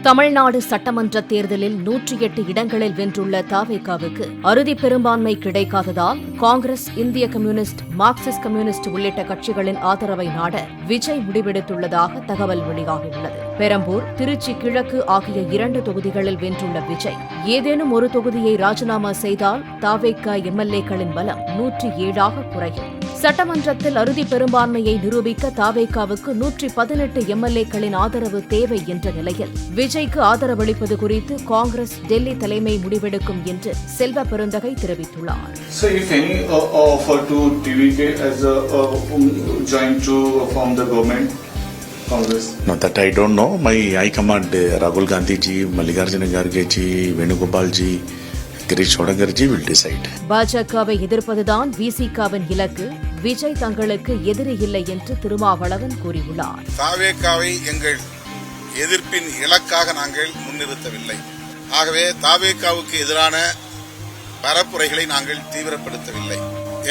தமிழ்நாடு சட்டமன்ற தேர்தலில் 108 இடங்களில் வென்றுள்ள தவேகாவுக்கு அறுதி பெரும்பான்மை கிடைக்காததால் காங்கிரஸ், இந்திய கம்யூனிஸ்ட், மார்க்சிஸ்ட் கம்யூனிஸ்ட் உள்ளிட்ட கட்சிகளின் ஆதரவை நாட விஜய் முடிவெடுத்துள்ளதாக தகவல் வெளியாகியுள்ளது. பெரம்பூர், திருச்சி கிழக்கு ஆகிய 2 தொகுதிகளில் வென்றுள்ள விஜய் ஏதேனும் ஒரு தொகுதியை ராஜினாமா செய்தால் தவேகா எம்எல்ஏக்களின் பலம் 107 குறையும். சட்டமன்றத்தில் அறுதி பெரும்பான்மையை நிரூபிக்க தவேகாவுக்கு 118 எம்எல்ஏக்களின் ஆதரவு தேவை என்ற நிலையில் விஜய்க்கு ஆதரவளிப்பது குறித்து காங்கிரஸ் டெல்லி தலைமை முடிவெடுக்கும் என்று செல்வ பெருந்தகை தெரிவித்துள்ளார். So if any offer to TVK as a join to form the government, Congress? No, that I don't know. My High Command, Rahul Gandhi ji, Mallikarjuna Kharge ji, Venugopal ji, Girish Chodankar ji will decide. பாஜகவை எதிர்ப்பதுதான் விசிகாவின் இலக்கு. விஜய் தங்களுக்கு எதிரி இல்லை என்று திருமாவளவன் கூறியுள்ளார். தவேகாவை எங்கள் எதிர்ப்பின் இலக்காக நாங்கள் முன்னிறுத்தவில்லை. ஆகவே தவேகாவுக்கு எதிரான பரப்புரைகளை நாங்கள் தீவிரப்படுத்தவில்லை.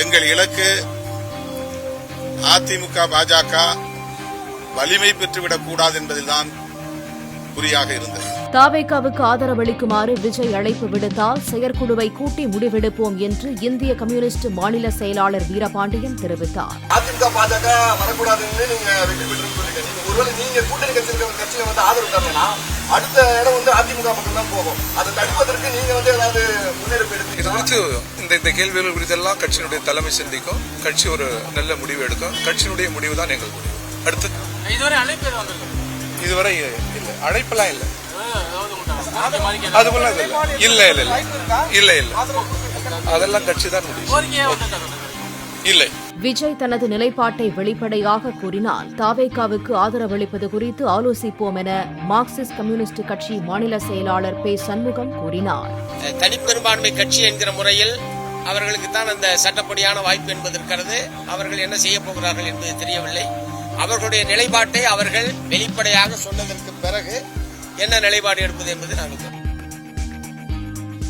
எங்கள் இலக்கு அதிமுக, பாஜக வலிமை பெற்றுவிடக் கூடாது என்பதில்தான் குறியாக இருந்தது. தவேகாவுக்கு ஆதரவளிக்குமாறு விஜய் அழைப்பு விடுத்தால் செயற்குழுவை கூட்டி முடிவெடுப்போம் என்று இந்திய கம்யூனிஸ்ட் மாநில செயலாளர் வீரபாண்டியன் தெரிவித்தார். அதிமுக, பாஜக வரக்கூடாதுன்னு நீங்க வெற்றி பெற்று சொல்லிருக்கீங்க. ஒருவேளை நீங்க கூட்டணி கட்சியில ஆதரவு தரலனா அடுத்த இடம் அதிமுக பக்கம் தான் போகும். அதை தடுப்பதற்கு நீங்க ஏதாவது முன்னெடுப்பு எடுத்து இது குறித்து இந்த கேள்விகள் குறித்தெல்லாம் கட்சியினுடைய தலைமை சிந்திக்கும். கட்சி ஒரு நல்ல முடிவு எடுக்கும். கட்சியினுடைய முடிவு தான் எங்கள் முடிவு. அடுத்து இதுவரை அழைப்பு வந்திருக்கு. இதுவரை இல்ல, அழைப்பெல்லாம் இல்ல, அதுபோல இல்ல இல்ல இல்ல இல்ல அதெல்லாம் கட்சி தான் முடிவு. இல்லை. விஜய் தனது நிலைப்பாட்டை வெளிப்படையாக கூறினால் தவேகாவுக்கு ஆதரவளிப்பது குறித்து ஆலோசிப்போம் என மார்க்சிஸ்ட் கம்யூனிஸ்ட் கட்சி மாநில செயலாளர் பே. சண்முகம் கூறினார். தனிப்பெரும்பான்மை கட்சி என்கிற முறையில் அவர்களுக்கு தான் அந்த சட்டப்படியான வாய்ப்பு என்பது இருக்கிறது. அவர்கள் என்ன செய்ய போகிறார்கள் என்பது தெரியவில்லை. அவர்களுடைய நிலைப்பாட்டை அவர்கள் வெளிப்படையாக சொன்னதற்கு பிறகு என்ன நிலைப்பாடு எடுப்பது என்பது நாங்கள்